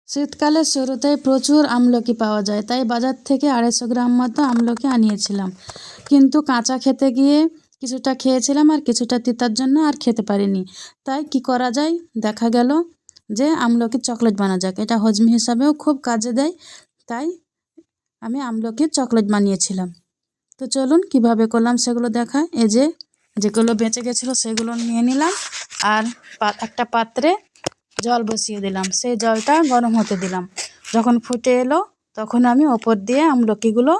শীতকালের শুরুতেই প্রচুর আমলকি পাওয়া যায়, তাই বাজার থেকে 250 গ্রাম মতো আমলকি আনিয়েছিলাম। কিন্তু কাঁচা খেতে গিয়ে কিছুটা খেয়েছিলাম আর কিছুটা তিতার জন্য আর খেতে পারিনি। তাই কি করা যায়, দেখা গেল যে আমলকির চকলেট বানা যাক, এটা হজমি হিসাবেও খুব কাজে দেয়। তাই আমি আমলকির চকলেট বানিয়েছিলাম। তো চলুন কিভাবে করলাম সেগুলো দেখা। এই যেগুলো বেঁচে গেছিলো সেগুলো নিয়ে নিলাম আর একটা পাত্রে জল বসিয়ে দিলাম। সেই জলটা গরম হতে দিলাম। যখন ফুটে এলো তখন আমি ওপর দিয়ে আমলকিগুলো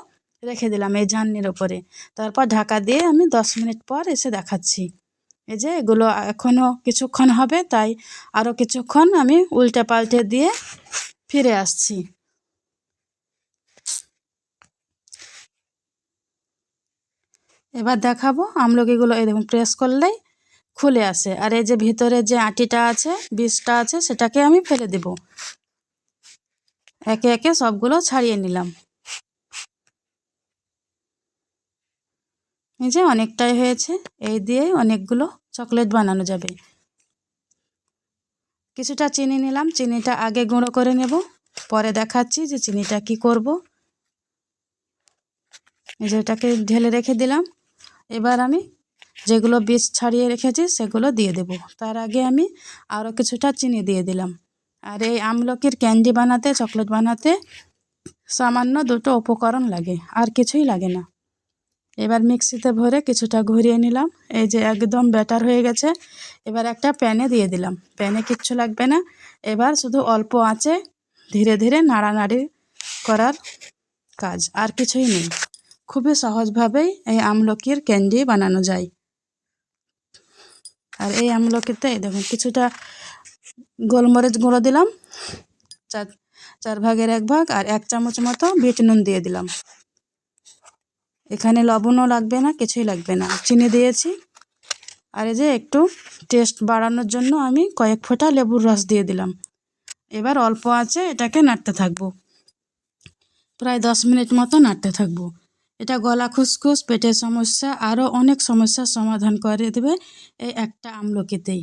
রেখে দিলাম এই ঝান্নির ওপরে। তারপর ঢাকা দিয়ে আমি 10 মিনিট পর এসে দেখাচ্ছি। এই যে এগুলো এখনও কিছুক্ষণ হবে, তাই আরও কিছুক্ষণ আমি উল্টে পাল্টে দিয়ে ফিরে আসছি। এবার দেখাবো আমলকিগুলো এই দেখুন প্রেস করলেই খুলে আসে, আর এই যে ভিতরে যে আটিটা আছে, বীজটা আছে, সেটাকে আমি ফেলে দেব। একে একে সবগুলো ছাড়িয়ে নিলাম। এই যে অনেকটাই হয়েছে, এই দিয়েই অনেকগুলো চকলেট বানানো যাবে। কিছুটা চিনি নিলাম, চিনিটা আগে গুঁড়ো করে নেব, পরে দেখাচ্ছি যে চিনিটা কি করব। এই যে এটাকে ঢেলে রেখে দিলাম। এবার আমি যেগুলো বীজ ছাড়িয়ে রেখেছি সেগুলো দিয়ে দেব। তার আগে আমি আরও কিছুটা চিনি দিয়ে দিলাম। আর এই আমলকির ক্যান্ডি বানাতে, চকলেট বানাতে সামান্য দুটো উপকরণ লাগে, আর কিছুই লাগে না। এবার মিক্সিতে ভরে কিছুটা ঘুরিয়ে নিলাম। এই যে একদম ব্যাটার হয়ে গেছে। এবার একটা প্যানে দিয়ে দিলাম। প্যানে কিচ্ছু লাগবে না, এবার শুধু অল্প আঁচে ধীরে ধীরে নাড়ানাড়ি করার কাজ, আর কিছুই নেই। খুবই সহজভাবেই এই আমলকির ক্যান্ডি বানানো যায়। আর এই আমলকিতে দেখুন কিছুটা গোলমরিচ গুঁড়ো দিলাম, 4 ভাগের 1 ভাগ, আর 1 চামচ মতো বিট নুন দিয়ে দিলাম। এখানে লবণও লাগবে না, কিছুই লাগবে না, চিনি দিয়েছি। আর এই যে একটু টেস্ট বাড়ানোর জন্য আমি কয়েক ফোঁটা লেবুর রস দিয়ে দিলাম। এবার অল্প আঁচে এটাকে নাড়তে থাকবো, প্রায় 10 মিনিট মতো নাড়তে থাকবো। এটা গলা খুসখুস, পেটের সমস্যা, আরও অনেক সমস্যার সমাধান করে দেবে এই একটা আমলকিতেই।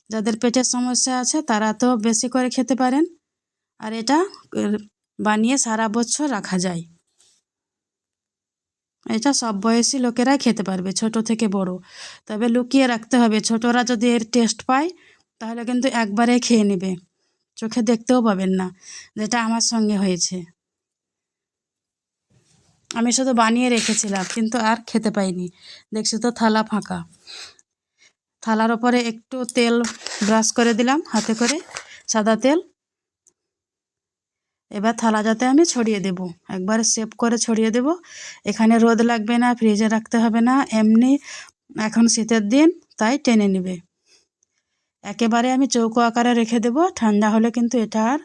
যাদের পেটের সমস্যা আছে তারা তো বেশি করে খেতে পারেন, আর এটা বানিয়ে সারা বছর রাখা যায়। এটা সব বয়সী লোকেরাই খেতে পারবে, ছোট থেকে বড়। তবে লুকিয়ে রাখতে হবে, ছোটরা যদি এর টেস্ট পায় তাহলে কিন্তু একবারে খেয়ে নেবে, চোখে দেখতেও পাবেন না, যেটা আমার সঙ্গে হয়েছে। আমি শুধু বানিয়ে রেখেছিলাম কিন্তু আর খেতে পাইনি। দেখছি তো থালা ফাঁকা। থালার ওপরে একটু তেল ব্রাশ করে দিলাম হাতে করে, সাদা তেল। এবার থালা যাতে আমি ছড়িয়ে দেব, একবারে শেপ করে ছড়িয়ে দেব। এখানে রোদ লাগবে না, ফ্রিজে রাখতে হবে না, এমনি এখন শীতের দিন তাই টেনে নেবে। একেবারে আমি চৌকো আকারে রেখে দেব, ঠান্ডা হলে কিন্তু এটা আর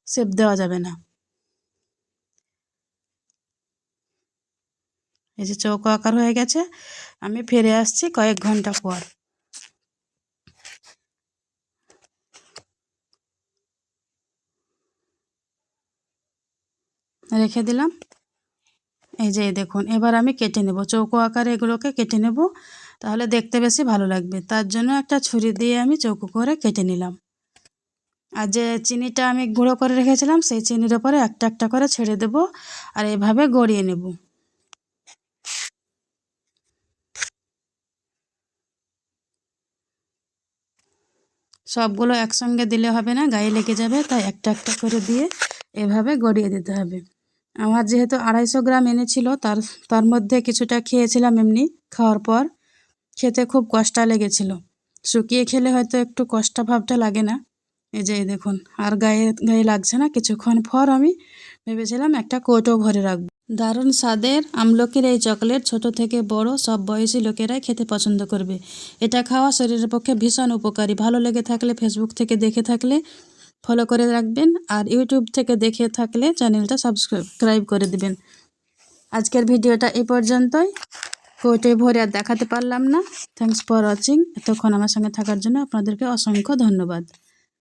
শেপ দেওয়া যাবে না। এই যে চৌকো আকার হয়ে গেছে, আমি ফিরে আসছি কয়েক ঘন্টা পর। রেখে দিলাম। এই যে দেখুন, এবার আমি কেটে নেব, চৌকো আকারে এগুলোকে কেটে নেব, তাহলে দেখতে বেশি ভালো লাগবে। তার জন্য একটা ছুরি দিয়ে আমি চৌকো করে কেটে নিলাম। আর যে চিনিটা আমি গুঁড়ো করে রেখেছিলাম সেই চিনির ওপরে একটা একটা করে ছেড়ে দেব, আর এভাবে গড়িয়ে নেব। সবগুলো একসঙ্গে দিলে হবে না, গায়ে লেগে যাবে, তাই একটা একটা করে দিয়ে এভাবে গড়িয়ে দিতে হবে। আমার যেহেতু 250 গ্রাম এনেছিল, তার মধ্যে কিছুটা খেয়েছিলাম এমনি, খাওয়ার পর খেতে খুব কষ্ট লেগেছিল। শুকিয়ে খেলে হয়তো একটু কষ্ট ভাবটা লাগে না। এই যে দেখুন, আর গায়ে গায়ে লাগছে না। কিছুক্ষণ পর আমি ভেবেছিলাম একটা কৌটো ভরে রাখবো। দারুণ স্বাদের আমলকির এই চকলেট ছোট থেকে বড় সব বয়সী লোকেরাই খেতে পছন্দ করবে। এটা খাওয়া শরীরের পক্ষে ভীষণ উপকারী। ভালো লেগে থাকলে, ফেসবুক থেকে দেখে থাকলে ফলো করে রাখবেন, আর ইউটিউব থেকে দেখে থাকলে চ্যানেলটা সাবস্ক্রাইব করে দিবেন। আজকের ভিডিওটা এই পর্যন্তই। কৌটোয় ভরে আর দেখাতে পারলাম না। Thanks for watching. এতক্ষণ আমার সঙ্গে থাকার জন্য আপনাদেরকে অসংখ্য ধন্যবাদ।